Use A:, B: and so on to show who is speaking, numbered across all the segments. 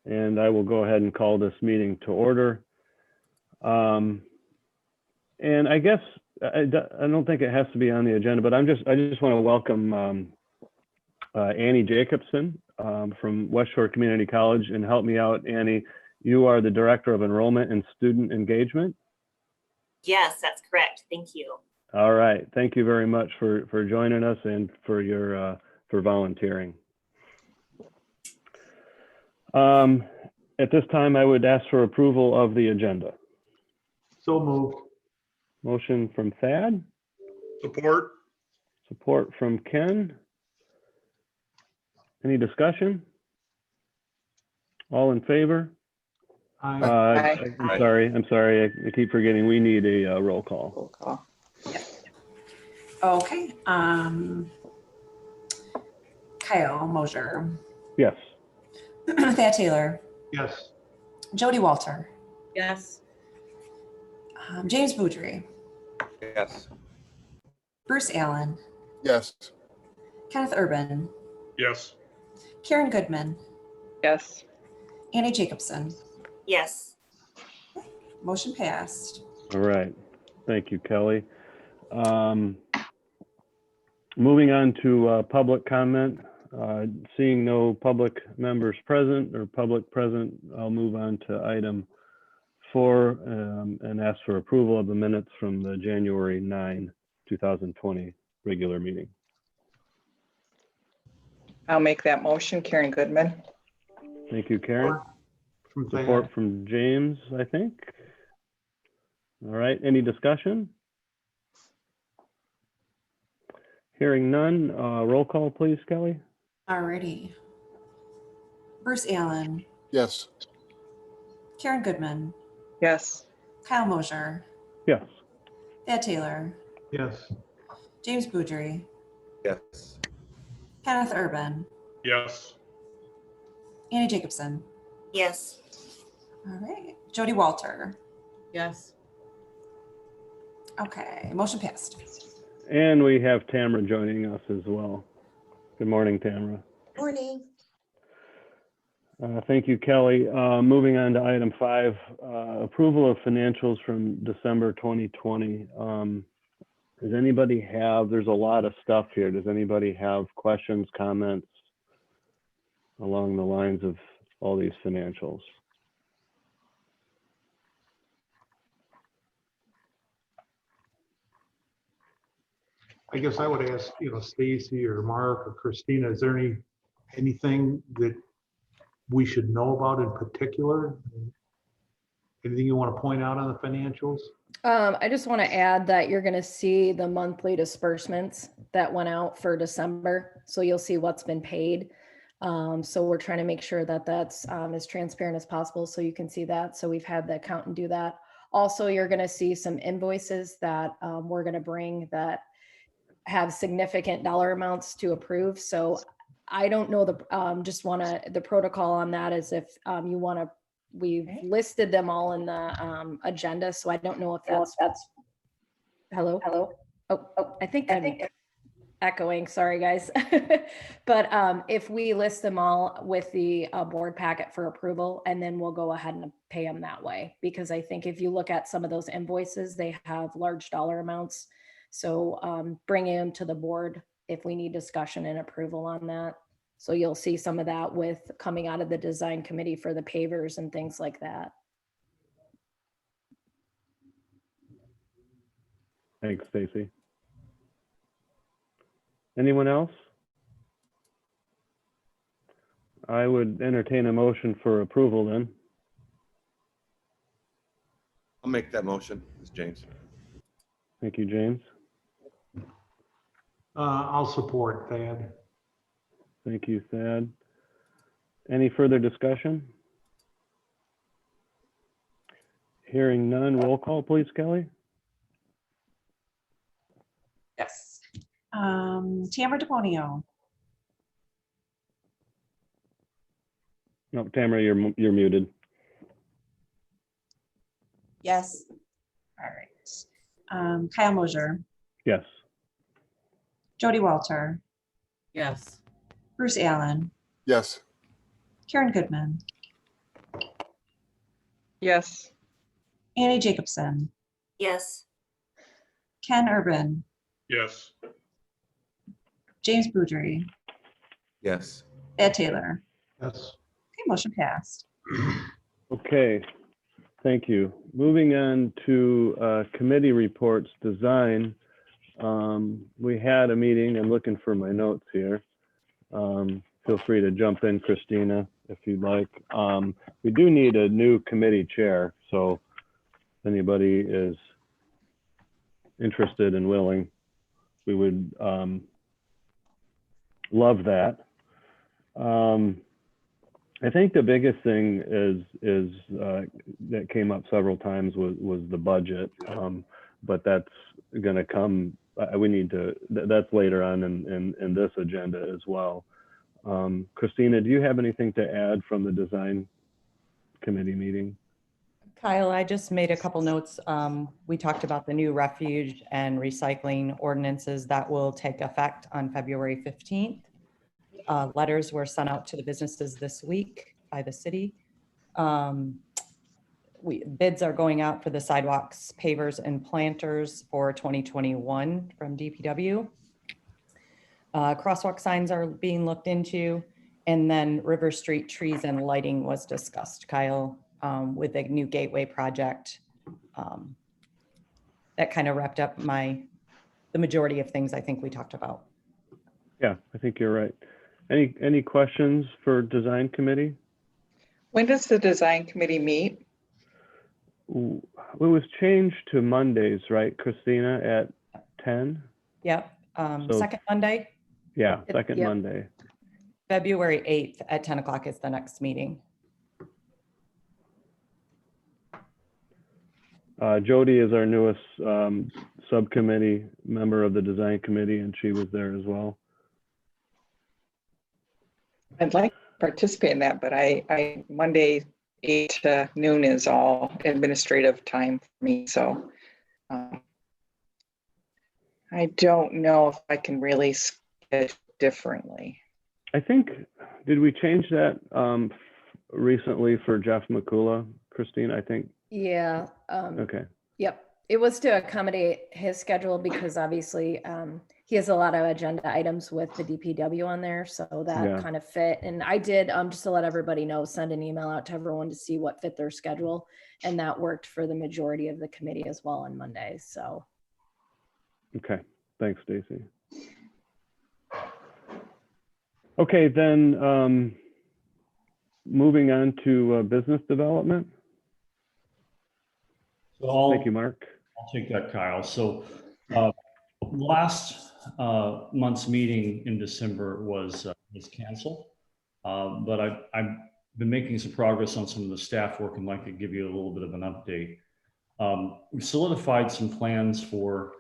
A: And I will go ahead and call this meeting to order. And I guess I don't think it has to be on the agenda, but I just want to welcome Annie Jacobson from West Shore Community College, and help me out, Annie. You are the Director of Enrollment and Student Engagement.
B: Yes, that's correct. Thank you.
A: All right. Thank you very much for joining us and for your for volunteering. At this time, I would ask for approval of the agenda.
C: So moved.
A: Motion from Thad.
C: Support.
A: Support from Ken. Any discussion? All in favor?
C: Aye.
A: I'm sorry. I keep forgetting. We need a roll call.
D: Roll call.
E: Okay. Kyle Mosier.
A: Yes.
E: Thad Taylor.
C: Yes.
E: Jody Walter.
B: Yes.
E: James Boudry.
F: Yes.
E: Bruce Allen.
D: Yes.
E: Kenneth Urban.
C: Yes.
E: Karen Goodman.
D: Yes.
E: Annie Jacobson.
B: Yes.
E: Motion passed.
A: All right. Thank you, Kelly. Moving on to public comment. Seeing no public members present or public present, I'll move on to item 4 and ask for approval of the minutes from the January 9, 2020 regular meeting.
D: I'll make that motion. Karen Goodman.
A: Thank you, Karen.
C: From
A: Support from James, I think. All right, any discussion? Hearing none, roll call, please, Kelly.
E: Alrighty. Bruce Allen.
D: Yes.
E: Karen Goodman.
D: Yes.
E: Kyle Mosier.
A: Yes.
E: Thad Taylor.
C: Yes.
E: James Boudry.
F: Yes.
E: Kenneth Urban.
C: Yes.
E: Annie Jacobson.
B: Yes.
E: All right. Jody Walter.
B: Yes.
E: Okay. Motion passed.
A: And we have Tamara joining us as well. Good morning, Tamara.
B: Morning.
A: Thank you, Kelly. Moving on to item 5, approval of financials from December 2020. Does anybody have, there's a lot of stuff here. Does anybody have questions, comments along the lines of all these financials?
C: I guess I would ask, Stacy or Mark or Christina, is there anything that we should know about in particular? Anything you want to point out on the financials?
G: I just want to add that you're going to see the monthly disbursements that went out for December. So you'll see what's been paid. So we're trying to make sure that that's as transparent as possible so you can see that. So we've had the accountant do that. Also, you're going to see some invoices that we're going to bring that have significant dollar amounts to approve. So I don't know the protocol on that is if you want to, we've listed them all in the agenda. So I don't know if that's hello. Oh, I think I'm echoing. Sorry, guys. But if we list them all with the board packet for approval, and then we'll go ahead and pay them that way. Because I think if you look at some of those invoices, they have large dollar amounts. So bringing them to the board if we need discussion and approval on that. So you'll see some of that with coming out of the design committee for the pavers and things like that.
A: Thanks, Stacy. Anyone else? I would entertain a motion for approval then.
F: I'll make that motion. It's James.
A: Thank you, James.
C: I'll support Thad.
A: Thank you, Thad. Any further discussion? Hearing none, roll call, please, Kelly.
E: Yes. Tamara DePonio.
A: No, Tamara, you're muted.
E: Yes. All right. Kyle Mosier.
A: Yes.
E: Jody Walter.
B: Yes.
E: Bruce Allen.
D: Yes.
E: Karen Goodman.
D: Yes.
E: Annie Jacobson,
B: Yes.
E: Ken Urban,
C: Yes.
E: James Boudry,
F: Yes.
E: Ed Taylor.
C: Yes.
E: Okay, motion passed.
A: Okay, thank you. Moving on to committee reports, design. We had a meeting. I'm looking for my notes here. Feel free to jump in, Christina, if you'd like. We do need a new committee chair, so if anybody is interested and willing, we would love that. I think the biggest thing is that came up several times was the budget, but that's going to come. We need to. That's later on in this agenda as well. Christina, do you have anything to add from the design committee meeting?
H: Kyle, I just made a couple notes. We talked about the new refuge and recycling ordinances that will take effect on February 15th. Letters were sent out to the businesses this week by the city. Bids are going out for the sidewalks, pavers, and planters for 2021 from DPW. Crosswalk signs are being looked into, and then River Street trees and lighting was discussed, Kyle, with a new gateway project. That kind of wrapped up the majority of things I think we talked about.
A: Yeah, I think you're right. Any questions for design committee?
D: When does the design committee meet?
A: It was changed to Mondays, right, Christina, at 10?
H: Yep.
A: So-
H: Second Monday,
A: Yeah, second
G: Yep.
A: Monday.
H: February 8th at 10 o'clock is the next meeting.
A: Jody is our newest subcommittee member of the design committee, and she was there as well.
D: I'd like to participate in that, but I Monday 8 to noon is all administrative time for me. So I don't know if I can really schedule differently.
A: I think, did we change that recently for Jeff McCullough, Christine? I think,
G: Yeah.
A: okay.
G: Yep. It was to accommodate his schedule because obviously he has a lot of agenda items with the DPW on there. So that
A: Yeah.
G: kind of fit. And I did, just to let everybody know, send an email out to everyone to see what fit their schedule. And that worked for the majority of the committee as well on Mondays. So.
A: Okay, thanks, Stacy. Okay, then moving on to business development.
I: So
A: Thank you, Mark.
I: I'll take that, Kyle. So last month's meeting in December was canceled, but I've been making some progress on some of the staff work and like to give you a little bit of an update. We've solidified some plans for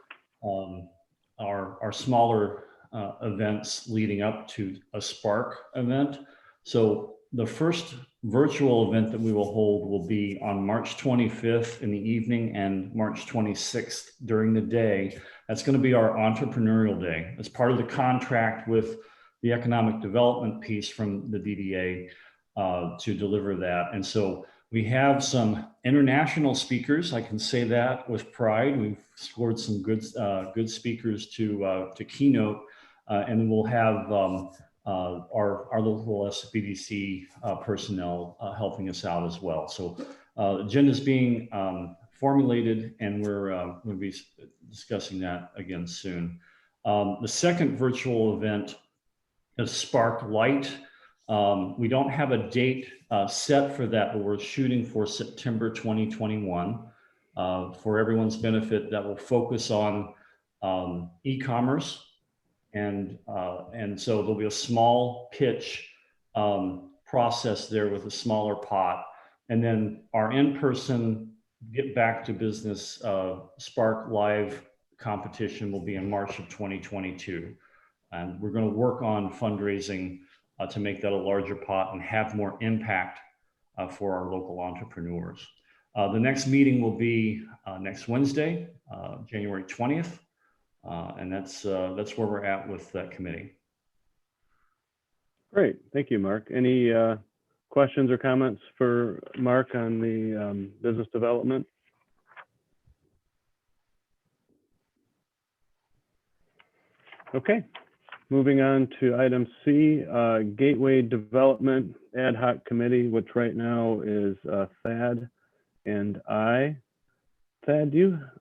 I: our smaller events leading up to a Spark event. So the first virtual event that we will hold will be on March 25th in the evening and March 26th during the day. That's going to be our entrepreneurial day. As part of the contract with the economic development piece from the DDA to deliver that. And so we have some international speakers. I can say that with pride. We've scored some good speakers to keynote, and we'll have our local SBDC personnel helping us out as well. So the agenda is being formulated, and we're going to be discussing that again soon. The second virtual event is Spark Light. We don't have a date set for that, but we're shooting for September 2021. For everyone's benefit, that will focus on e-commerce. And so there'll be a small pitch process there with a smaller pot. And then our in-person Get Back to Business Spark Live competition will be in March of 2022. And we're going to work on fundraising to make that a larger pot and have more impact for our local entrepreneurs. The next meeting will be next Wednesday, January 20th. And that's where we're at with that committee.
A: Great, thank you, Mark. Any questions or comments for Mark on the business development? Okay, moving on to item C, Gateway Development Ad Hoc Committee, which right now is Thad and I. Thad,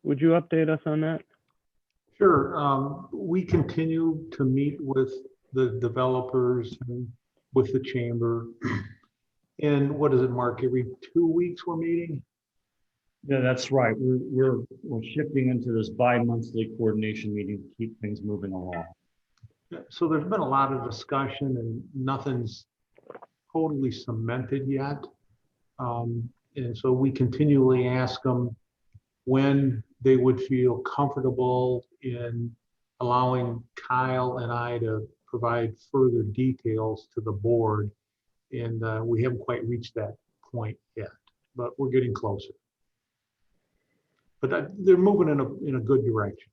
A: would you update us on that?
C: Sure. We continue to meet with the developers and with the chamber. And what is it, Mark? Every 2 weeks we're meeting?
I: Yeah, that's right. We're shifting into this bi-monthly coordination meeting to keep things moving along.
C: So there's been a lot of discussion and nothing's totally cemented yet. And so we continually ask them when they would feel comfortable in allowing Kyle and I to provide further details to the board. And we haven't quite reached that point yet, but we're getting closer. But they're moving in a good direction.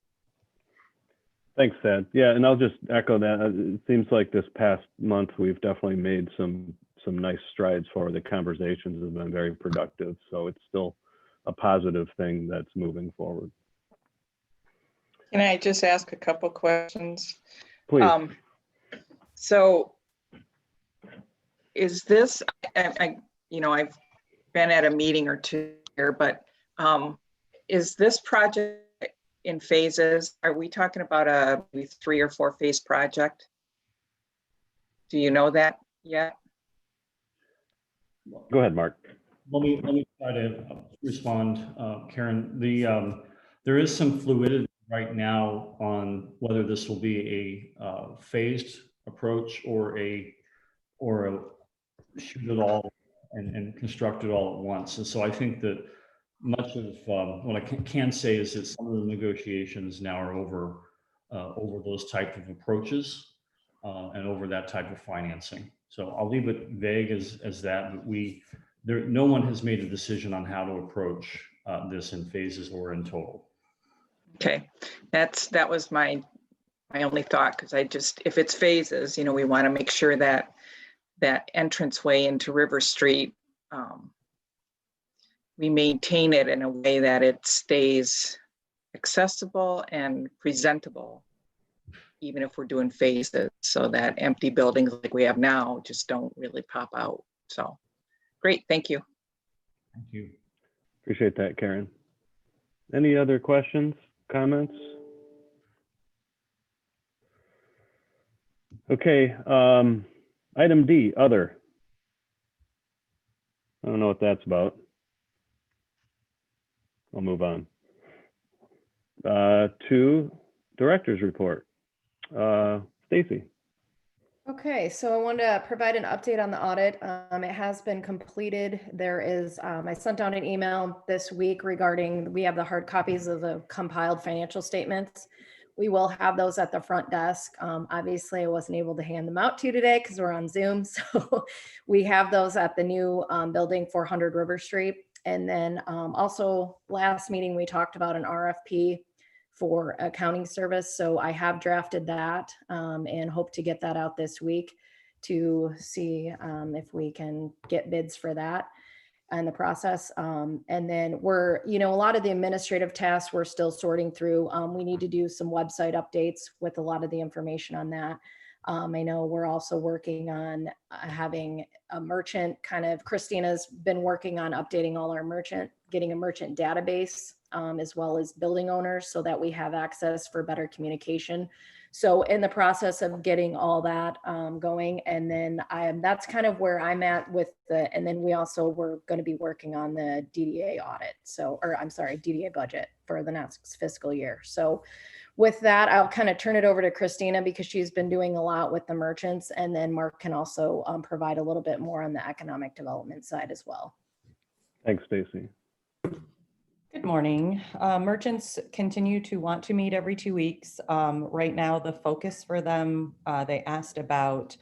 A: Thanks, Thad. Yeah, and I'll just echo that. It seems like this past month, we've definitely made some nice strides forward. The conversations have been very productive. So it's still a positive thing that's moving forward.
D: Can I just ask a couple questions?
A: Please.
D: So is this, I've been at a meeting or two here, but is this project in phases? Are we talking about a maybe 3 or 4 phase project? Do you know that yet?
A: Go ahead, Mark.
I: Let me try to respond, Karen. There is some fluidity right now on whether this will be a phased approach or a shoot it all and construct it all at once. And so I think that much of what I can say is that some of the negotiations now are over those type of approaches and over that type of financing. So I'll leave it vague as that, but no one has made a decision on how to approach this in phases or in total.
D: Okay, that was my only thought, because if it's phases, we want to make sure that entranceway into River Street, we maintain it in a way that it stays accessible and presentable, even if we're doing phases, so that empty buildings like we have now just don't really pop out. So great, thank you.
I: Thank you.
A: Appreciate that, Karen. Any other questions, comments? Okay, item D, other. I don't know what that's about. I'll move on. To director's report. Stacy.
G: Okay, so I wanted to provide an update on the audit. It has been completed. There is, I sent out an email this week regarding, we have the hard copies of the compiled financial statements. We will have those at the front desk. Obviously, I wasn't able to hand them out to you today because we're on Zoom. So we have those at the new building, 400 River Street. And then also last meeting, we talked about an RFP for accounting service. So I have drafted that and hope to get that out this week to see if we can get bids for that and the process. And then we're, a lot of the administrative tasks we're still sorting through. We need to do some website updates with a lot of the information on that. I know we're also working on having a merchant Christina's been working on updating all our getting a merchant database as well as building owners so that we have access for better communication. So in the process of getting all that going, and then that's kind of where I'm at with and then we also were going to be working on the DDA audit. DDA budget for the next fiscal year. So with that, I'll kind of turn it over to Christina because she's been doing a lot with the merchants, and then Mark can also provide a little bit more on the economic development side as well.
A: Thanks, Stacy.
H: Good morning. Merchants continue to want to meet every 2 weeks. Right now, the focus for them, they asked about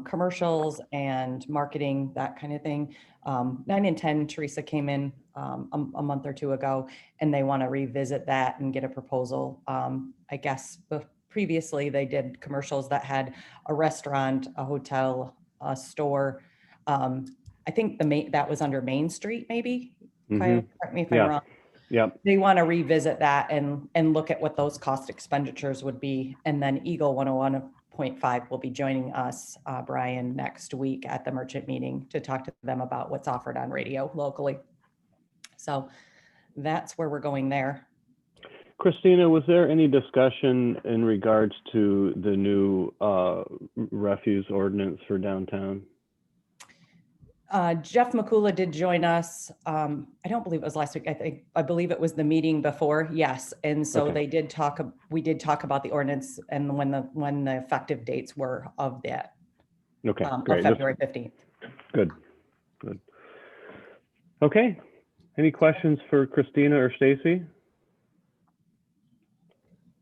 H: commercials and marketing, that kind of thing. 9 and 10, Teresa came in a month or two ago, and they want to revisit that and get a proposal. I guess previously they did commercials that had a restaurant, a hotel, a store, I think that was under Main Street, maybe. Kyle,
A: Mhm.
H: correct me if
A: Yeah.
H: I'm wrong.
A: Yep.
H: They want to revisit that and look at what those cost expenditures would be. And then Eagle 101.5 will be joining us, Brian, next week at the merchant meeting to talk to them about what's offered on radio locally. So that's where we're going there.
A: Christina, was there any discussion in regards to the new refuse ordinance for downtown?
H: Jeff McCula did join us. I don't believe it was last week. I believe it was the meeting before. Yes. And so
A: Okay.
H: we did talk about the ordinance and when the effective dates were of that,
A: Okay,
H: of
A: great.
H: February 15th.
A: Good. Okay. Any questions for Christina or Stacy?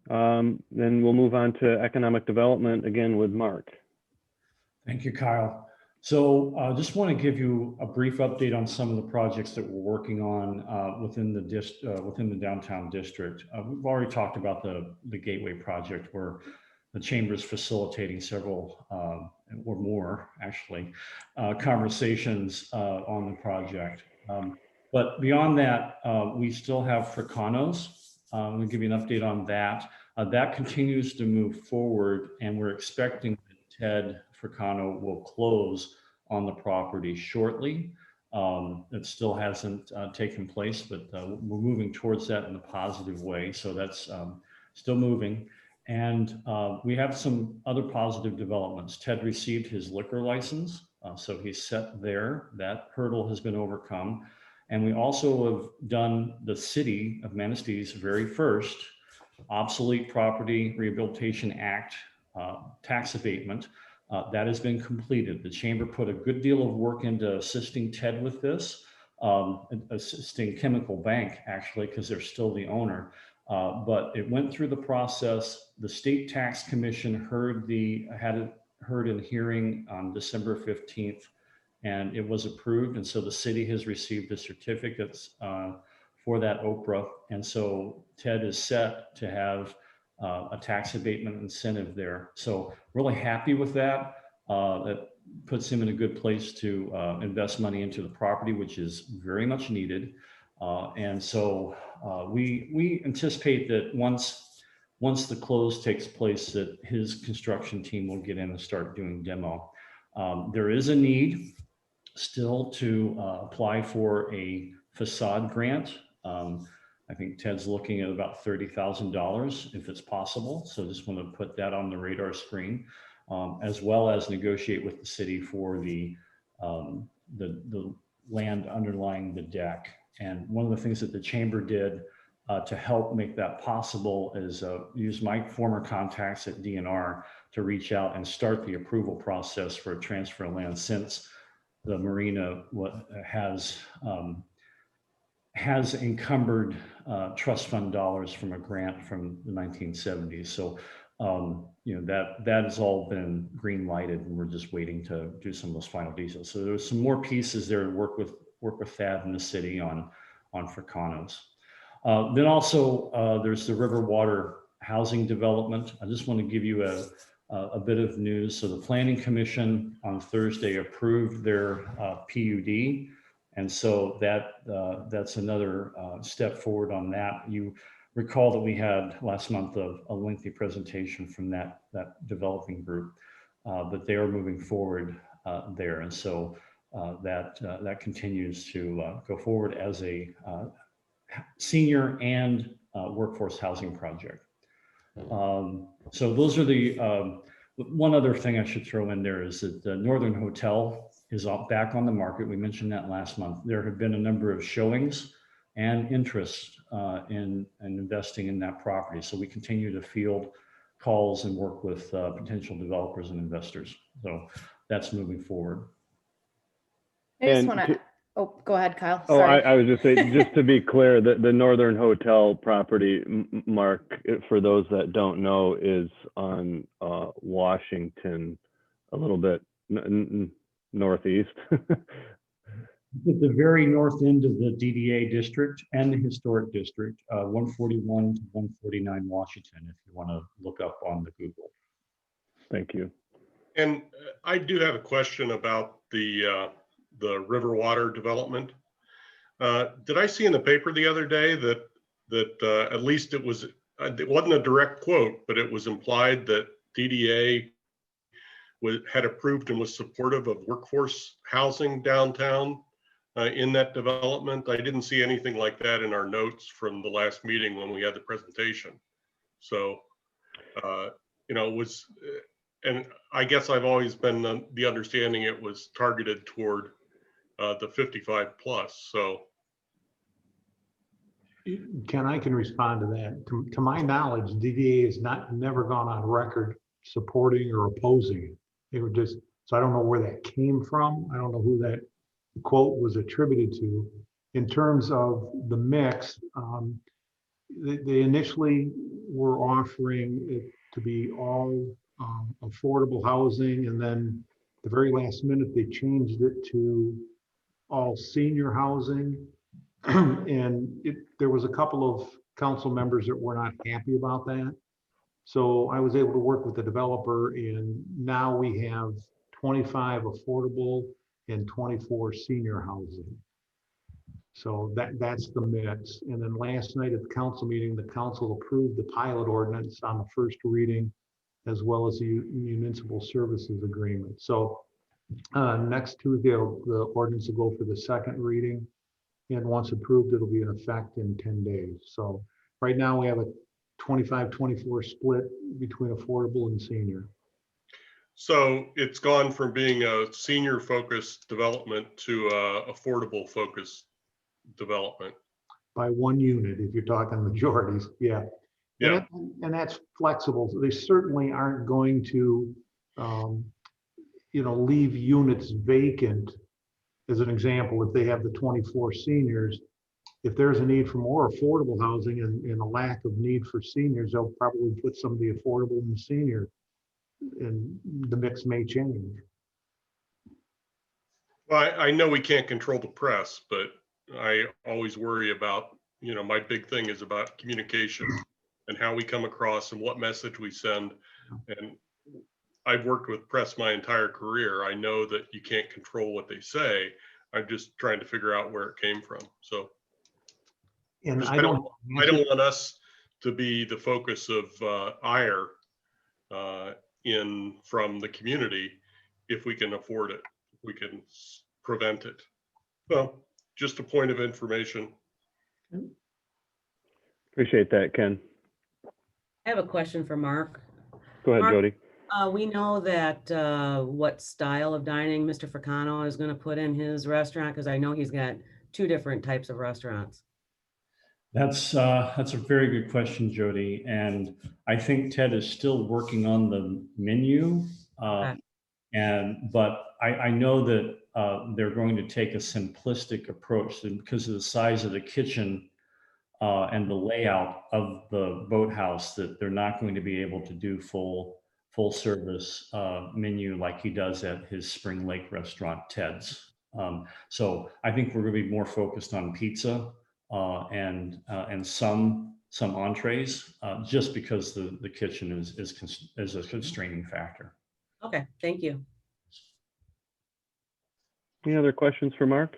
A: Then we'll move on to economic development again with Mark.
I: Thank you, Kyle. So just want to give you a brief update on some of the projects that we're working on within the downtown district. We've already talked about the Gateway project where the chamber is facilitating several or more actually conversations on the project. But beyond that, we still have Fricano's. I'm going to give you an update on that. That continues to move forward, and we're expecting that Ted Fricano will close on the property shortly. It still hasn't taken place, but we're moving towards that in a positive way. So that's still moving. And we have some other positive developments. Ted received his liquor license, so he's set there. That hurdle has been overcome. And we also have done the city of Manistee's very first Obsolete Property Rehabilitation Act tax abatement. That has been completed. The chamber put a good deal of work into assisting Ted with this, assisting Chemical Bank actually, because they're still the owner. But it went through the process. The State Tax Commission had it heard in hearing on December 15th, and it was approved. And so the city has received the certificates for that OPRA. And so Ted is set to have a tax abatement incentive there. So really happy with that. That puts him in a good place to invest money into the property, which is very much needed. And so we anticipate that once the close takes place, that his construction team will get in and start doing demo. There is a need still to apply for a facade grant. I think Ted's looking at about $30,000 if it's possible. So just want to put that on the radar screen, as well as negotiate with the city for the land underlying the deck. And one of the things that the chamber did to help make that possible is use my former contacts at DNR to reach out and start the approval process for a transfer of land, since the marina has encumbered trust fund dollars from a grant from the 1970s. So, that has all been green lighted, and we're just waiting to do some of those final details. So there's some more pieces there to work with Thad and the city on Fricano's. Then also there's the River Water housing development. I just want to give you a bit of news. So the Planning Commission on Thursday approved their PUD. And so that's another step forward on that. You recall that we had last month a lengthy presentation from that developing group, but they are moving forward there. And so that continues to go forward as a senior and workforce housing project. So those are the, one other thing I should throw in there is that the Northern Hotel is back on the market. We mentioned that last month. There have been a number of showings and interest in investing in that property. So we continue to field calls and work with potential developers and investors. So that's moving forward.
G: I just
A: And
G: want to, oh, go ahead, Kyle.
A: Oh,
G: Sorry.
A: I was just saying, just to be clear, the Northern Hotel property, Mark, for those that don't know, is on Washington, a little bit northeast.
I: At the very north end of the DDA district and the historic district, 141 to 149 Washington, if you want to look up on the Google.
A: Thank you.
J: And I do have a question about the the river water development. Did I see in the paper the other day that at least it wasn't a direct quote, but it was implied that DDA had approved and was supportive of workforce housing downtown in that development? I didn't see anything like that in our notes from the last meeting when we had the presentation. So, it was, and I guess I've always been the understanding it was targeted toward the 55 plus. So,
C: I can respond to that. To my knowledge, DDA has never gone on record supporting or opposing it. They were just, so I don't know where that came from. I don't know who that quote was attributed to. In terms of the mix, they initially were offering it to be all affordable housing, and then the very last minute they changed it to all senior housing. And there was a couple of council members that were not happy about that. So I was able to work with the developer, and now we have 25 affordable and 24 senior housing. So that's the mix. And then last night at the council meeting, the council approved the pilot ordinance on the first reading, as well as the municipal services agreement. So next Tuesday, the ordinance will go for the second reading. And once approved, it'll be in effect in 10 days. So right now we have a 25-24 split between affordable and senior.
J: so it's gone from being a senior focused development to a affordable focused development.
C: By one unit, if you're talking majorities, yeah.
J: Yeah.
C: And that's flexible. They certainly aren't going to, leave units vacant. As an example, if they have the 24 seniors, if there's a need for more affordable housing and a lack of need for seniors, they'll probably put some of the affordable in the senior, and the mix may change.
J: Well, I know we can't control the press, but I always worry about, my big thing is about communication and how we come across and what message we send. And I've worked with press my entire career. I know that you can't control what they say. I'm just trying to figure out where it came from. So,
C: And
J: I don't want us to be the focus of ire from the community if we can afford it, if we can prevent it. Well, just a point of information.
A: Appreciate that, Ken.
K: I have a question for Mark.
A: Go ahead,
K: Mark,
A: Jody.
K: We know that what style of dining Mr. Fricano is going to put in his restaurant, because I know he's got 2 different types of restaurants.
I: That's a very good question, Jody. And I think Ted is still working on the menu.
K: Okay.
I: But I know that they're going to take a simplistic approach because of the size of the kitchen and the layout of the boathouse, that they're not going to be able to do full service menu like he does at his Spring Lake restaurant, Ted's. So I think we're going to be more focused on pizza and some entrees, just because the kitchen is a constraining factor.
K: Okay, thank you.
A: Any other questions for Mark?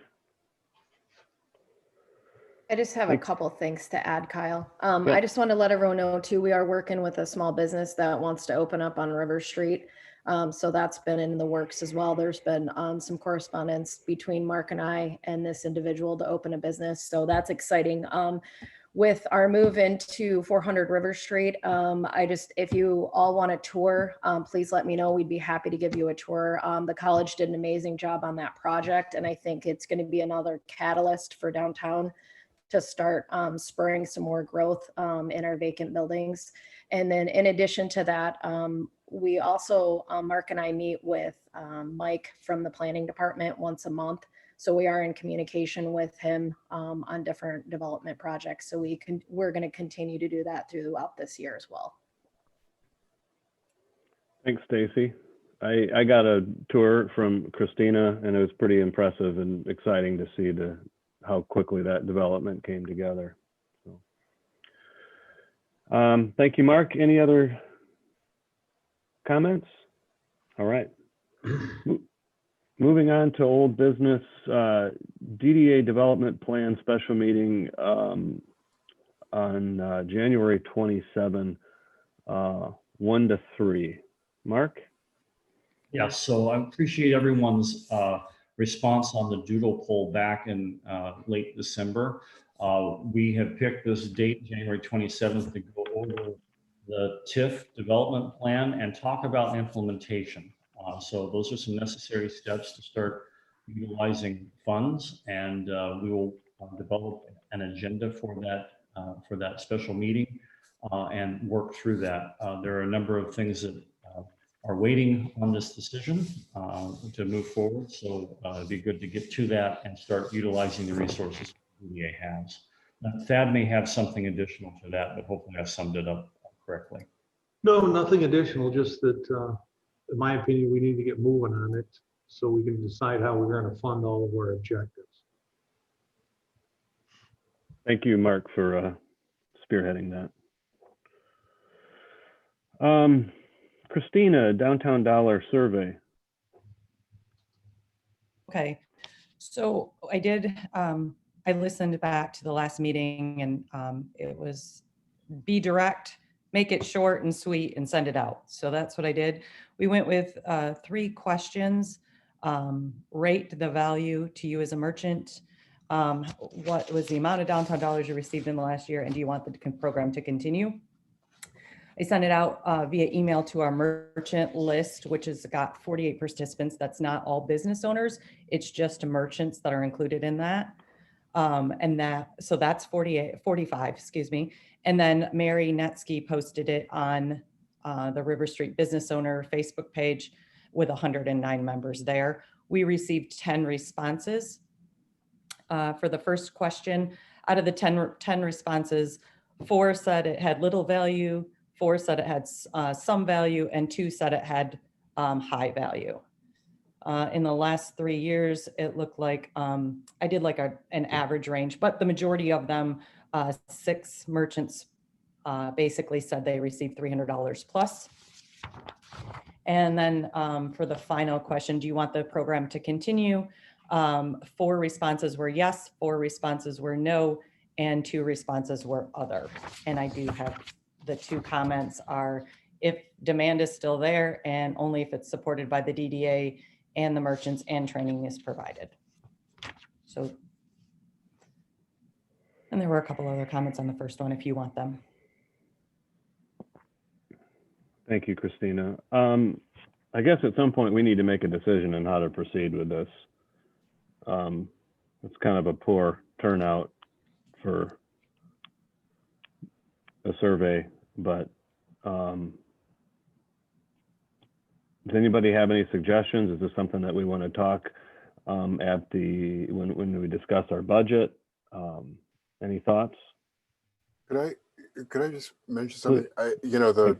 G: I just have a
A: Thanks.
G: couple things to add, Kyle.
A: Yeah.
G: I just want to let everyone know too, we are working with a small business that wants to open up on River Street. So that's been in the works as well. There's been some correspondence between Mark and I and this individual to open a business. So that's exciting. With our move into 400 River Street, if you all want a tour, please let me know. We'd be happy to give you a tour. The college did an amazing job on that project, and I think it's going to be another catalyst for downtown to start spurring some more growth in our vacant buildings. And then in addition to that, we also, Mark and I meet with Mike from the planning department once a month. So we are in communication with him on different development projects. So we're going to continue to do that throughout this year as well.
A: Thanks, Stacy. I got a tour from Christina, and it was pretty impressive and exciting to see how quickly that development came together. So, thank you, Mark. Any other comments? All right. Moving on to old business, DDA development plan special meeting on January 27, 1 to 3. Mark?
I: Yes, so I appreciate everyone's response on the doodle poll back in late December. We have picked this date, January 27th, to go over the TIF development plan and talk about implementation. So those are some necessary steps to start utilizing funds, and we will develop an agenda for that special meeting and work through that. There are a number of things that are waiting on this decision to move forward. So it'd be good to get to that and start utilizing the resources DDA has. Now, Thad may have something additional to that, but hopefully I summed it up correctly.
C: No, nothing additional, just that, in my opinion, we need to get moving on it so we can decide how we're going to fund all of our objectives.
A: Thank you, Mark, for spearheading that. Christina, Downtown Dollar Survey.
H: Okay, so I did, I listened back to the last meeting and it was be direct, make it short and sweet and send it out. So that's what I did. We went with 3 questions. Rate the value to you as a merchant. What was the amount of downtown dollars you received in the last year, and do you want the program to continue? I sent it out via email to our merchant list, which has got 48 participants. That's not all business owners. It's just merchants that are included in that. So that's 45, excuse me. And then Mary Netsky posted it on the River Street Business Owner Facebook page with 109 members there. We received 10 responses. For the first question, out of the 10 responses, 4 said it had little value, 4 said it had some value, and 2 said it had high value. In the last 3 years, it looked like I did like an average range, but the majority of them, 6 merchants basically said they received $300 plus. And then for the final question, do you want the program to continue? 4 responses were yes, 4 responses were no, and 2 responses were other. And I do have the 2 comments are if demand is still there and only if it's supported by the DDA and the merchants and training is provided. So, and there were a couple other comments on the first one if you want them.
A: Thank you, Christina. I guess at some point we need to make a decision on how to proceed with this. It's kind of a poor turnout for a survey, but does anybody have any suggestions? Is this something that we want to talk at when we discuss our budget? Any thoughts?
L: Could I just mention something? The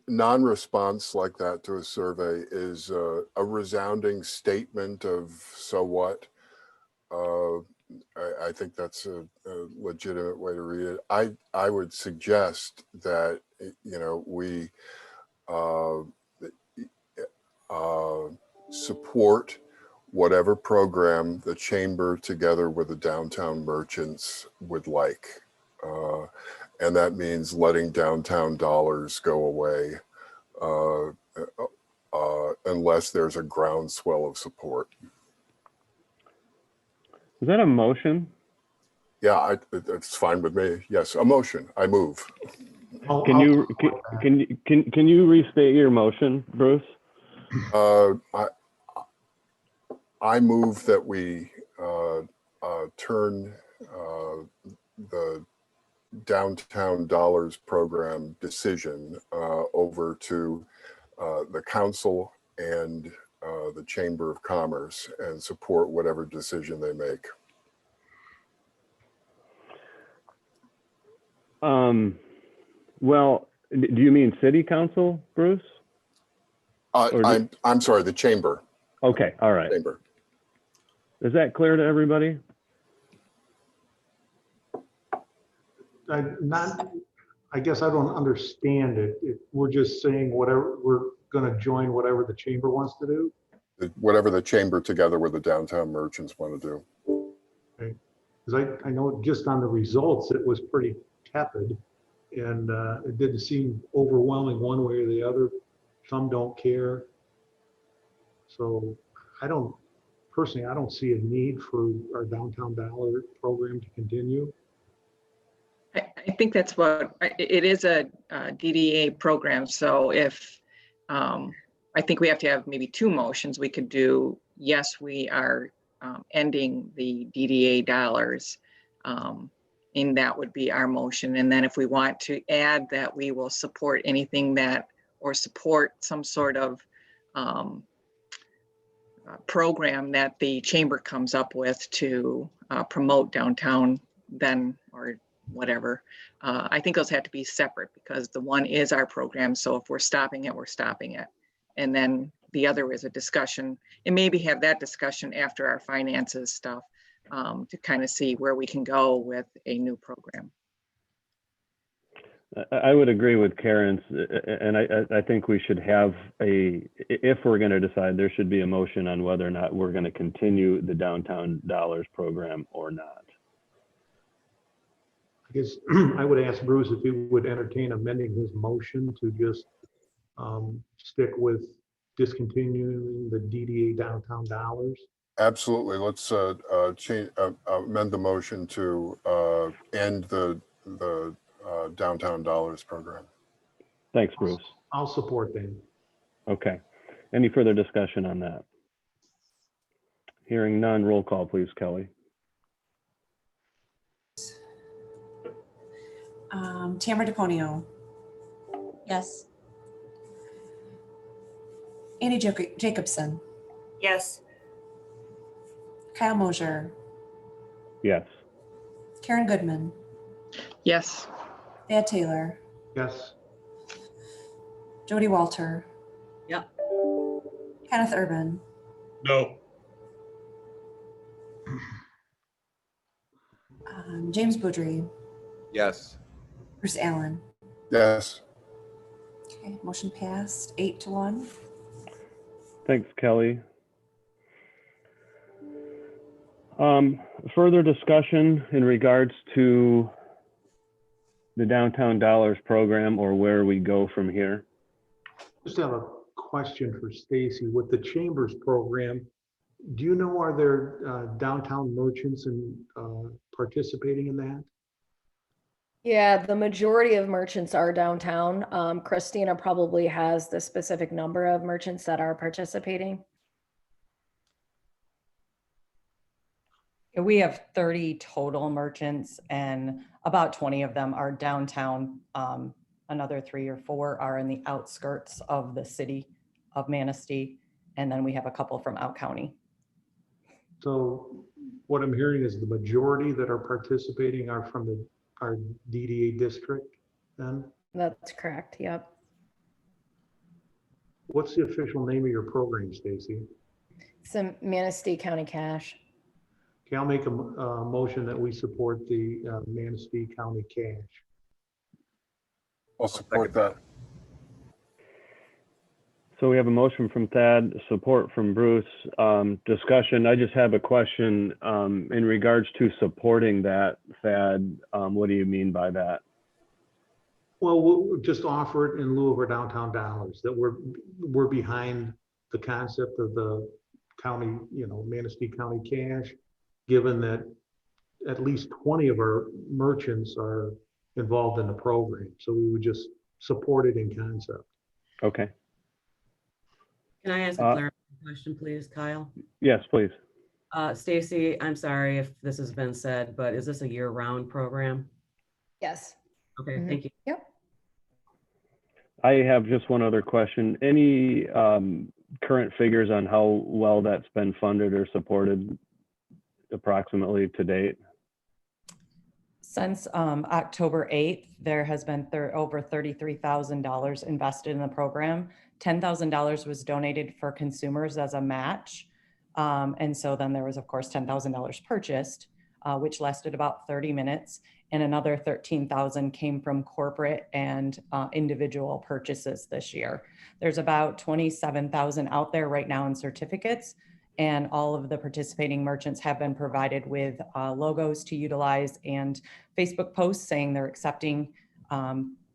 L: non-response like that to a survey is a resounding statement of so what. I think that's a legitimate way to read it. I would suggest that we support whatever program the chamber together with the downtown merchants would like. And that means letting downtown dollars go away unless there's a groundswell of support.
A: Is that a motion?
L: Yeah, it's fine with me. Yes, a motion. I move.
A: Can you restate your motion, Bruce?
L: I move that we turn the downtown dollars program decision over to the council and the Chamber of Commerce and support whatever decision they make.
A: Well, do you mean city council, Bruce?
L: I'm sorry, the chamber.
A: Okay, all right.
L: Chamber.
A: Is that clear to everybody?
C: I guess I don't understand it. We're just saying whatever, we're going to join whatever the chamber wants to do.
L: Whatever the chamber together with the downtown merchants want to do.
C: Because I know just on the results, it was pretty tepid. And it didn't seem overwhelming one way or the other. Some don't care. So personally, I don't see a need for our downtown dollar program to continue.
D: I think that's what, it is a DDA program. So if, I think we have to have maybe two motions. We could do, yes, we are ending the DDA dollars. And that would be our motion. And then if we want to add that we will support anything that, or support some sort of program that the chamber comes up with to promote downtown then, or whatever. I think those have to be separate because the one is our program. So if we're stopping it, we're stopping it. And then the other is a discussion, and maybe have that discussion after our finances stuff to kind of see where we can go with a new program.
A: I would agree with Karen's, and I think we should have if we're going to decide, there should be a motion on whether or not we're going to continue the downtown dollars program or not.
C: I guess I would ask Bruce if he would entertain amending his motion to just stick with discontinuing the DDA downtown dollars.
L: Absolutely. Let's amend the motion to end the downtown dollars program.
A: Thanks, Bruce.
C: I'll support that.
A: Okay. Any further discussion on that? Hearing none, roll call, please, Kelly.
E: Tamara DePonio,
H: Yes.
E: Annie Jacobson,
B: Yes.
E: Kyle Mosier,
A: Yes.
E: Karen Goodman,
D: Yes.
E: Thad Taylor,
C: Yes.
E: Jody Walter,
K: Yep.
E: Kenneth Urban,
J: No.
E: James Boudry,
F: Yes.
E: Bruce Allen.
L: Yes.
E: Okay, motion passed 8-1.
A: Thanks, Kelly. Further discussion in regards to the downtown dollars program or where we go from here?
C: Just have a question for Stacy. With the Chambers program, do you know, are there downtown merchants participating in that?
G: Yeah, the majority of merchants are downtown. Christina probably has the specific number of merchants that are participating.
H: We have 30 total merchants and about 20 of them are downtown. Another 3 or 4 are in the outskirts of the city of Manistee. And then we have a couple from out county.
C: So what I'm hearing is the majority that are participating are from our DDA district then?
G: That's correct, yep.
C: What's the official name of your program, Stacy?
G: It's a Manistee County Cash.
C: Okay, I'll make a motion that we support the Manistee County Cash.
L: I'll support that.
A: So we have a motion from Thad, support from Bruce. Discussion, I just have a question in regards to supporting that, Thad. What do you mean by that?
C: Well, we'll just offer it in lieu of our downtown dollars, that we're behind the concept of the county, Manistee County Cash, given that at least 20 of our merchants are involved in the program. So we would just support it in concept.
A: Okay.
K: Can I ask a clarifying question, please, Kyle?
A: Yes, please.
K: Stacy, I'm sorry if this has been said, but is this a year-round program?
G: Yes.
K: Okay, thank you.
G: Yep.
A: I have just one other question. Any current figures on how well that's been funded or supported approximately to date?
H: Since October 8th, there has been over $33,000 invested in the program. $10,000 was donated for consumers as a match. And so then there was, of course, $10,000 purchased, which lasted about 30 minutes. and another 13,000 came from corporate and individual purchases this year. There's about 27,000 out there right now in certificates, and all of the participating merchants have been provided with logos to utilize and Facebook posts saying they're accepting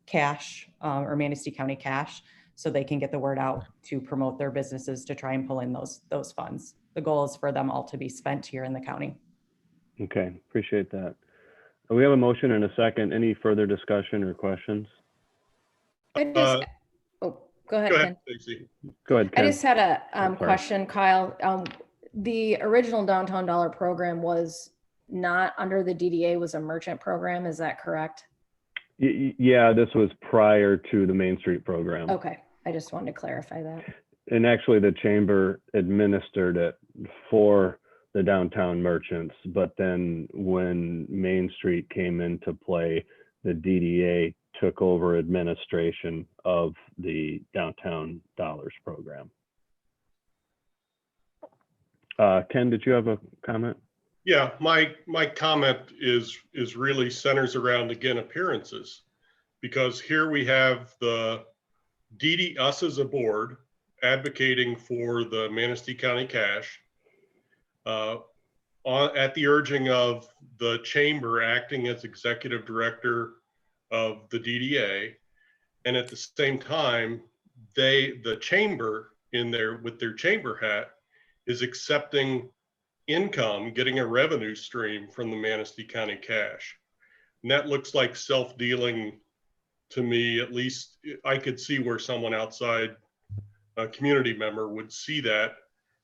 H: cash or Manistee County cash, so they can get the word out to promote their businesses to try and pull in those funds. The goal is for them all to be spent here in the county.
A: Okay, appreciate that. We have a motion and a second. Any further discussion or questions?
G: I just, oh, go ahead,
J: Go
G: Ken.
J: ahead, Stacy.
A: Go ahead,
G: I
A: Ken.
G: just had a
A: sorry.
G: question, Kyle. The original Downtown Dollar program was not under the DDA, was a merchant program. Is that correct?
A: Yeah, this was prior to the Main Street program.
G: Okay, I just wanted to clarify that.
A: And actually the chamber administered it for the downtown merchants, but then when Main Street came into play, the DDA took over administration of the Downtown Dollars program. Ken, did you have a comment?
J: Yeah, my comment is really centers around, again, appearances, because here we have the us as a board advocating for the Manistee County cash at the urging of the chamber acting as executive director of the DDA, and at the same time, the chamber with their chamber hat is accepting income, getting a revenue stream from the Manistee County cash. And that looks like self-dealing to me. At least I could see where someone outside a community member would see that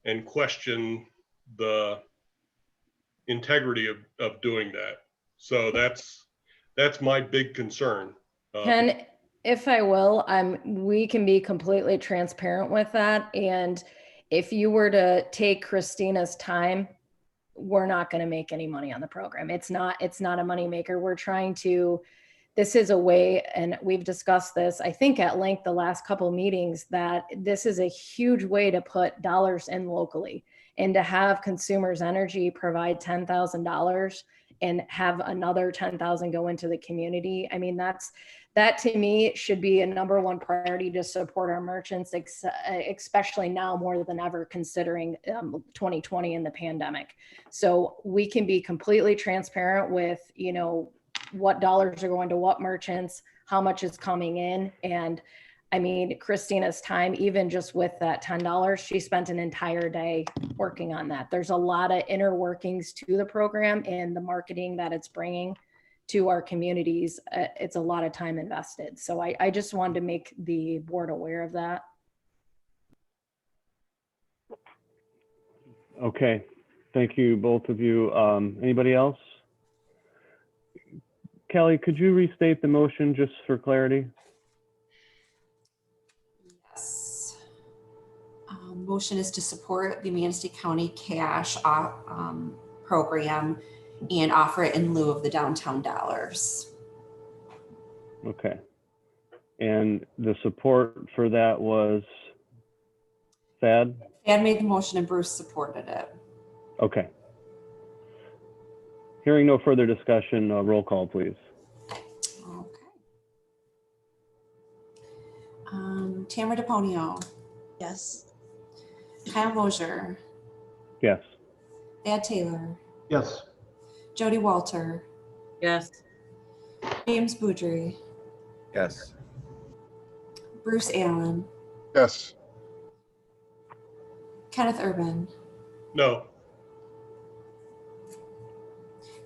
J: and question the integrity of doing that. So that's my big concern.
G: Ken, if I will, we can be completely transparent with that. And if you were to take Christina's time, we're not going to make any money on the program. It's not a moneymaker. We're trying to, this is a way, and we've discussed this, I think at length the last couple of meetings, that this is a huge way to put dollars in locally, and to have Consumers Energy provide $10,000 and have another 10,000 go into the community. I mean, that to me should be a number one priority to support our merchants, especially now more than ever, considering 2020 and the pandemic. So we can be completely transparent with, what dollars are going to what merchants, how much is coming in. And I mean, Christina's time, even just with that $10, she spent an entire day working on that. There's a lot of inner workings to the program and the marketing that it's bringing to our communities. It's a lot of time invested. So I just wanted to make the board aware of that.
A: Okay, thank you, both of you. Anybody else? Kelly, could you restate the motion just for clarity?
E: Yes. Motion is to support the Manistee County cash program and offer it in lieu of the Downtown Dollars.
A: Okay. And the support for that was Thad?
E: Thad made the motion and Bruce supported it.
A: Okay. Hearing no further discussion, roll call, please.
E: Okay. Tamara DePonio.
B: Yes.
E: Kyle Mosier.
A: Yes.
E: Thad Taylor.
C: Yes.
E: Jody Walter.
K: Yes.
E: James Boudry.
F: Yes.
E: Bruce Allen.
L: Yes.
E: Kenneth Urban.
J: No.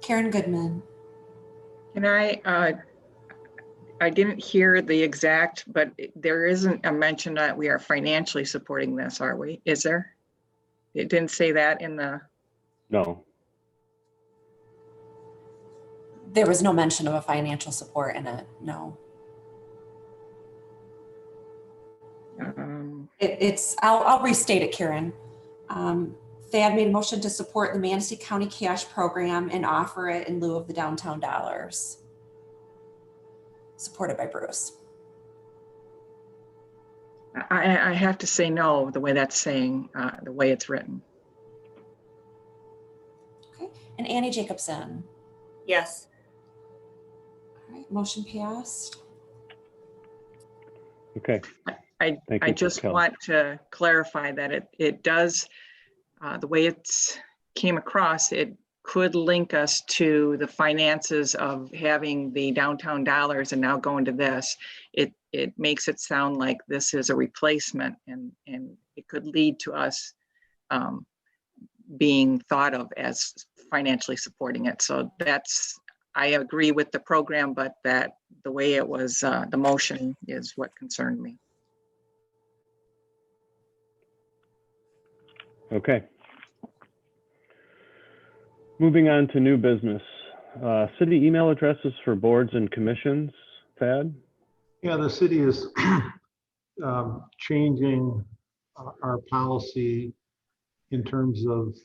E: Karen Goodman.
D: Can I didn't hear the exact, but there isn't a mention that we are financially supporting this, are we? Is there? It didn't say that in the.
A: No.
E: There was no mention of a financial support in it, no. I'll restate it, Karen. Thad made a motion to support the Manistee County cash program and offer it in lieu of the Downtown Dollars. Supported by Bruce.
D: I have to say no, the way that's saying, the way it's written.
E: Okay, and Annie Jacobson.
B: Yes.
E: right, motion passed.
A: Okay.
D: I
A: Thank you,
D: just
A: Kelly.
D: want to clarify that it does, the way it's came across, it could link us to the finances of having the downtown dollars and now going to this. It makes it sound like this is a replacement, and it could lead to us being thought of as financially supporting it. So that's, I agree with the program, but that the way it was, the motion is what concerned me.
A: Okay. Moving on to new business. City email addresses for boards and commissions, Thad?
C: Yeah, the city is changing our policy in terms of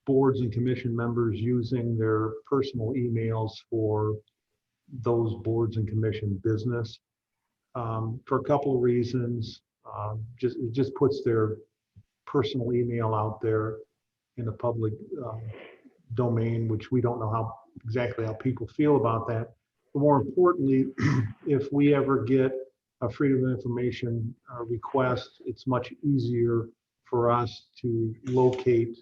C: boards and commission members using their personal emails for those boards and commission business. For a couple of reasons. It just puts their personal email out there in the public domain, which we don't know exactly how people feel about that. But more importantly, if we ever get a freedom of information request, it's much easier for us to locate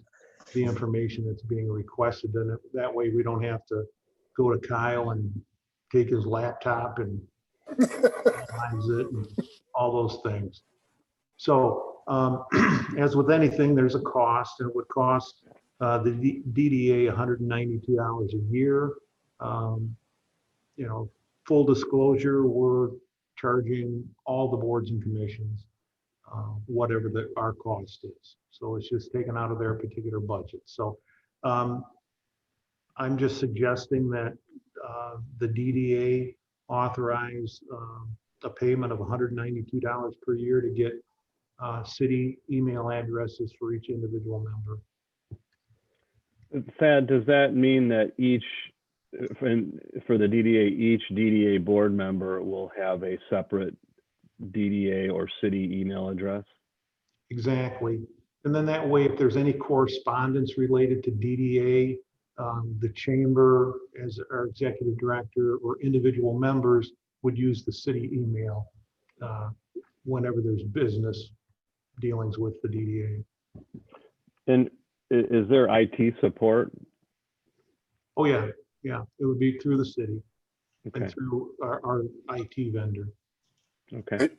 C: the information that's being requested. And that way we don't have to go to Kyle and take his laptop and analyze it and all those things. So as with anything, there's a cost, and it would cost the DDA $192 a year. Full disclosure, we're charging all the boards and commissions whatever our cost is. So it's just taken out of their particular budget. So I'm just suggesting that the DDA authorize a payment of $192 per year to get city email addresses for each individual member.
A: Thad, does that mean that for the DDA, each DDA board member will have a separate DDA or city email address?
C: Exactly. And then that way, if there's any correspondence related to DDA, the chamber, as our executive director, or individual members would use the city email whenever there's business dealings with the DDA.
A: And is there IT support?
C: Oh, yeah. Yeah. It would be through the city
A: Okay.
C: and through our IT vendor.
A: Okay.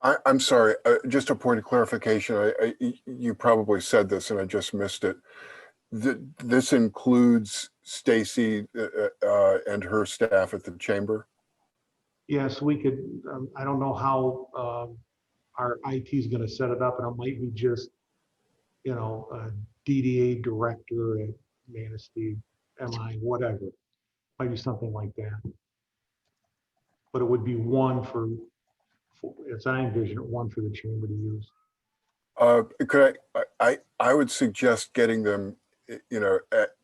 L: I'm sorry, just a point of clarification. You probably said this and I just missed it. This includes Stacy and her staff at the chamber?
C: Yes, we could. I don't know how our IT is going to set it up, and it might be just, a DDA director at Manistee, MI, whatever. Might be something like that. But it would be one for as I envision it, one for the chamber to use.
L: Could I would suggest getting them,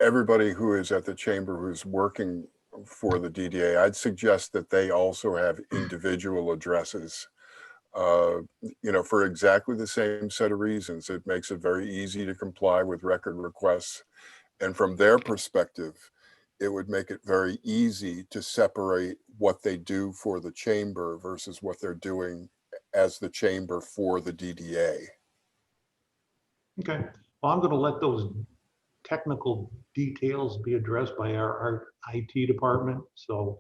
L: everybody who is at the chamber who's working for the DDA, I'd suggest that they also have individual addresses, for exactly the same set of reasons. It makes it very easy to comply with record requests. And from their perspective, it would make it very easy to separate what they do for the chamber versus what they're doing as the chamber for the DDA.
C: Okay. Well, I'm going to let those technical details be addressed by our IT department. So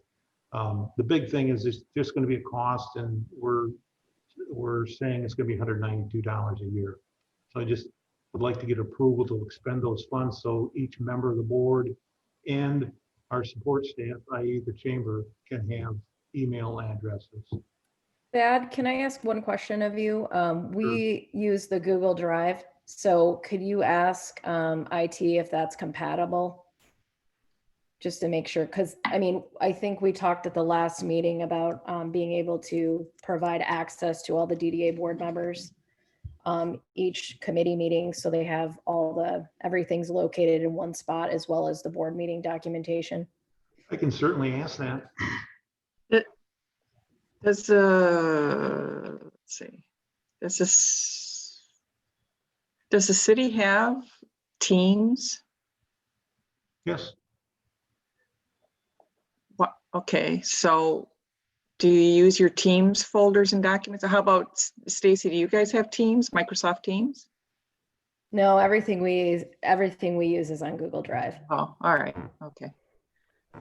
C: the big thing is it's just going to be a cost, and we're saying it's going to be $192 a year. So I just would like to get approval to expend those funds so each member of the board and our support staff, i.e. the chamber, can have email addresses.
G: Thad, can I ask one question of you? We use the Google Drive, so could you ask IT if that's compatible? Just to make sure, because I think we talked at the last meeting about being able to provide access to all the DDA board members, each committee meeting, so they have everything's located in one spot, as well as the board meeting documentation.
C: I can certainly ask that.
D: Let's see, does the city have Teams?
C: Yes.
D: Okay, so do you use your Teams folders and documents? How about Stacy, do you guys have Teams, Microsoft Teams?
G: No, everything we use is on Google Drive.
D: Oh, all right, okay.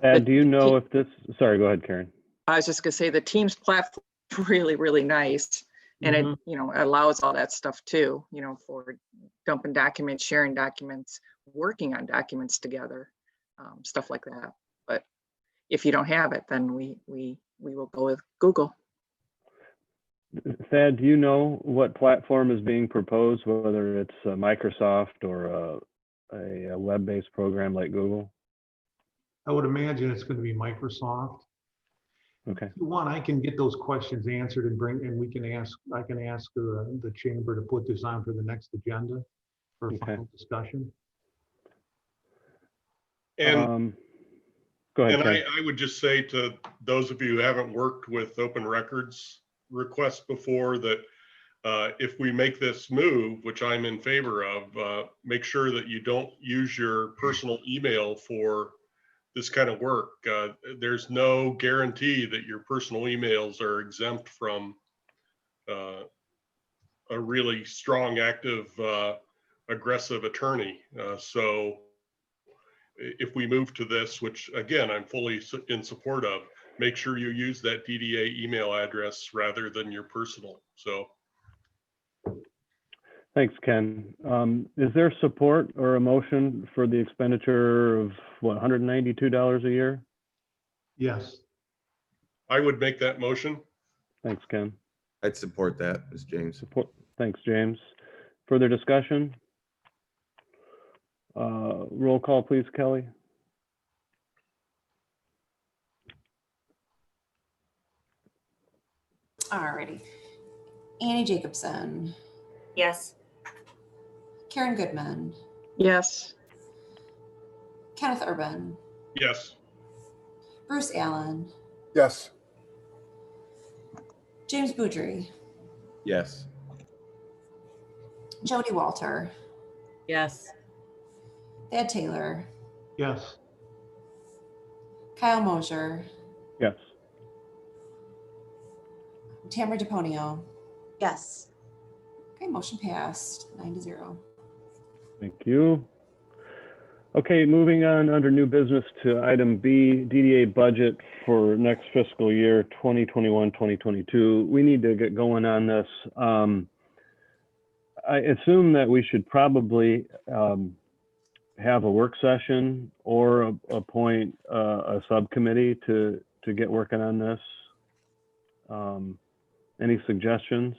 A: And do you know if this, sorry, go ahead, Karen.
D: I was just gonna say the Teams platform is really, really nice. And it, you know, allows all that stuff too, you know, for dumping documents, sharing documents, working on documents together, stuff like that. But if you don't have it, then we will go with Google.
A: Thad, do you know what platform is being proposed, whether it's Microsoft or a web-based program like Google?
C: I would imagine it's going to be Microsoft.
A: Okay.
C: If you want, I can get those questions answered and we can ask, I can ask the chamber to put this on for the next agenda for final discussion.
J: And,
A: go ahead,
J: and
A: Ken.
J: I would just say to those of you who haven't worked with open records requests before that if we make this move, which I'm in favor of, make sure that you don't use your personal email for this kind of work. There's no guarantee that your personal emails are exempt from a really strong, active, aggressive attorney. So if we move to this, which again, I'm fully in support of, make sure you use that DDA email address rather than your personal. So.
A: Thanks, Ken. Is there support or a motion for the expenditure of what, $192 a year?
C: Yes.
J: I would make that motion.
A: Thanks, Ken.
F: I'd support that, Ms. James.
A: Support. Thanks, James. Further discussion? Roll call, please, Kelly.
E: Alrighty. Annie Jacobson,
B: Yes.
E: Karen Goodman,
D: Yes.
E: Kenneth Urban,
J: Yes.
E: Bruce Allen,
L: Yes.
E: James Boudry,
F: Yes.
E: Jody Walter,
K: Yes.
E: Thad Taylor,
C: Yes.
E: Kyle Mosier,
A: Yes.
E: Tamara DePonio.
B: Yes.
E: Okay, motion passed 9-0.
A: Thank you. Okay, moving on under new business to item B, DDA budget for next fiscal year 2021-2022. We need to get going on this. I assume that we should probably have a work session or appoint a subcommittee to get working on this. Any suggestions?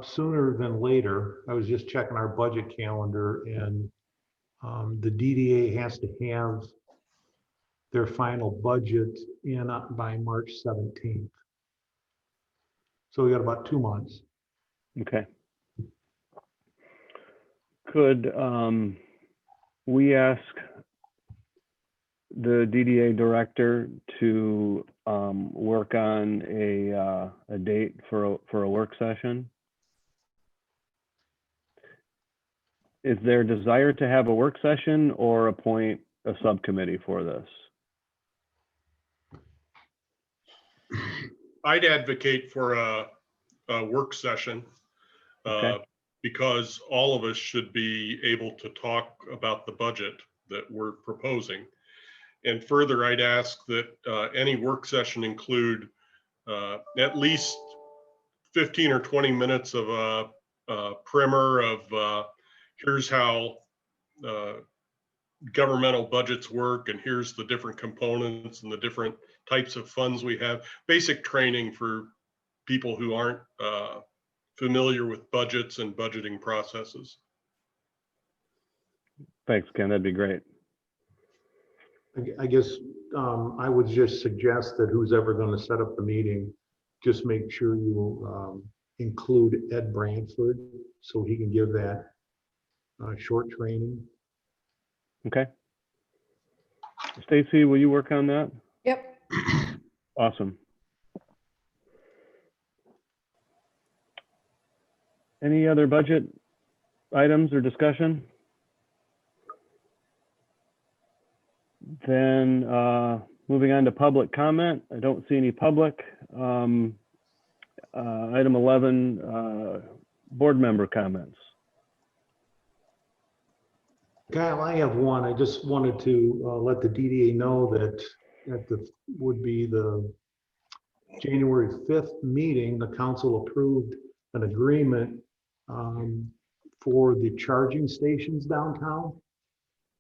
C: Sooner than later. I was just checking our budget calendar and the DDA has to have their final budget in by March 17th. So we got about 2 months.
A: Okay. Could we ask the DDA director to work on a date for a work session? Is there desire to have a work session or appoint a subcommittee for this?
J: I'd advocate for a work session
A: Okay.
J: because all of us should be able to talk about the budget that we're proposing. And further, I'd ask that any work session include at least 15 or 20 minutes of a primer of here's how governmental budgets work, and here's the different components and the different types of funds we have. Basic training for people who aren't familiar with budgets and budgeting processes.
A: Thanks, Ken. That'd be great.
C: I guess I would just suggest that who's ever going to set up the meeting, just make sure you include Ed Brantford so he can give that short training.
A: Okay. Stacy, will you work on that?
G: Yep.
A: Awesome. Any other budget items or discussion? Then moving on to public comment. I don't see any public. Item 11, board member comments.
C: Kyle, I have one. I just wanted to let the DDA know that at the, would be the January 5th meeting, the council approved an agreement for the charging stations downtown.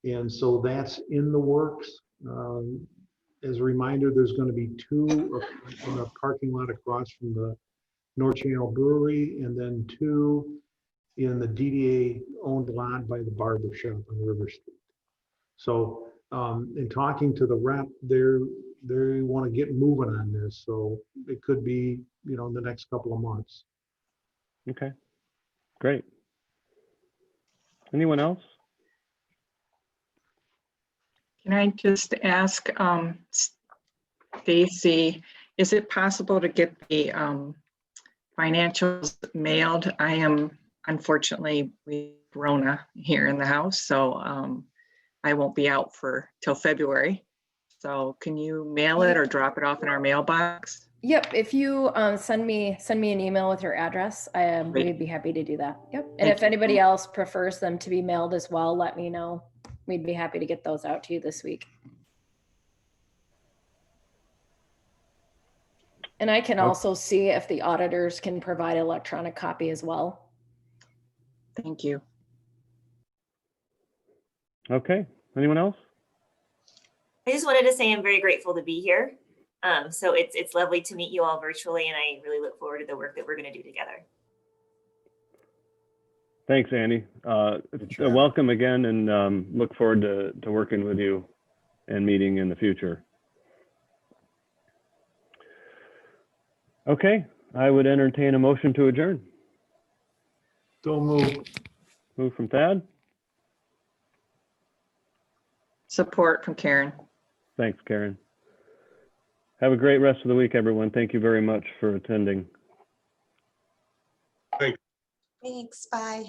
C: And so that's in the works. As a reminder, there's going to be 2 in the parking lot across from the North Channel Brewery, and then 2 in the DDA owned lot by the barber shop on River Street. So in talking to the rep, they want to get moving on this. So it could be, you know, in the next couple of months.
A: Okay, great. Anyone else?
D: Can I just ask Stacy, is it possible to get the financials mailed? I am unfortunately with Rona here in the house, so I won't be out till February. So can you mail it or drop it off in our mailbox?
G: Yep, if you send me an email with your address, we'd be happy to do that. Yep. And
D: Thank
G: if
D: you.
G: anybody else prefers them to be mailed as well, let me know. We'd be happy to get those out to you this week. And I can also see if the auditors can provide electronic copy as well.
D: Thank you.
A: Okay, anyone else?
B: I just wanted to say I'm very grateful to be here. So it's lovely to meet you all virtually, and I really look forward to the work that we're going to do together.
A: Thanks, Andy. Welcome again, and look forward to working with you and meeting in the future. Okay, I would entertain a motion to adjourn.
C: Don't move.
A: Move from Thad.
D: Support from Karen.
A: Thanks, Karen. Have a great rest of the week, everyone. Thank you very much for attending.
B: Thanks. Bye.